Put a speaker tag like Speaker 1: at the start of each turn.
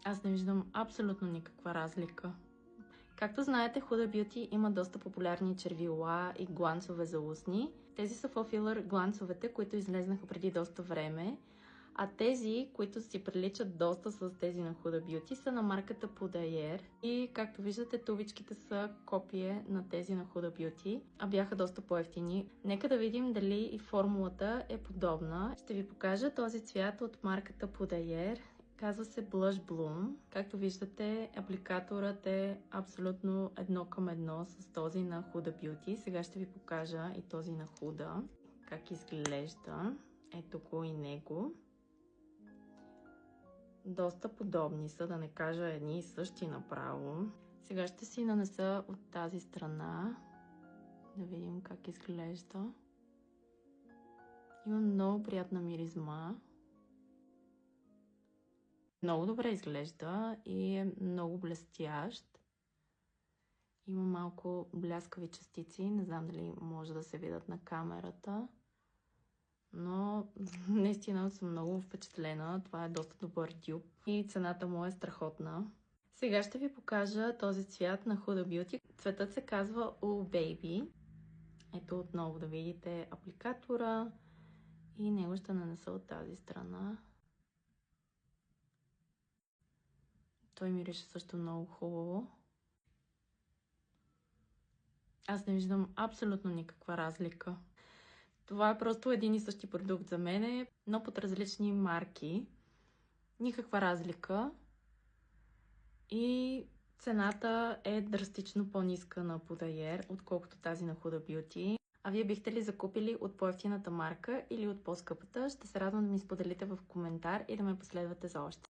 Speaker 1: Аз не виждам абсолютно никаква разлика. Както знаете, Huda Beauty има доста популярни червила и гланцове за устни. Тези са Faux Filler гланцовете, които излезнаха преди доста време. А тези, които си приличат доста с тези на Huda Beauty, са на марката Pudayer. И както виждате, тубичките са копие на тези на Huda Beauty, а бяха доста по-евтини. Нека да видим дали и формулата е подобна. Ще ви покажа този цвят от марката Pudayer. Казва се Blush Bloom. Както виждате, апликаторът е абсолютно едно към едно с този на Huda Beauty. Сега ще ви покажа и този на Huda. Как изглежда. Ето го и него. Доста подобни са, да не кажа едни и същи направо. Сега ще си нанеса от тази страна. Да видим как изглежда. Има много приятна миризма. Много добре изглежда и е много блестящ. Има малко бляскави частици, не знам дали може да се видят на камерата. Но наистина съм много впечатлена. Това е доста добър дюб и цената му е страхотна. Сега ще ви покажа този цвят на Huda Beauty. Цветът се казва Oh Baby. Ето отново да видите апликатора и него ще нанеса от тази страна. Той мирише също много хубаво. Аз не виждам абсолютно никаква разлика. Това е просто един и същи продукт за мене, но под различни марки. Никаква разлика. И цената е драстично по-ниска на Pudayer, отколкото тази на Huda Beauty. А вие бихте ли закупили от по-евтината марка или от по-скъпата? Ще се радвам да ми споделите в коментар и да ме последвате за още.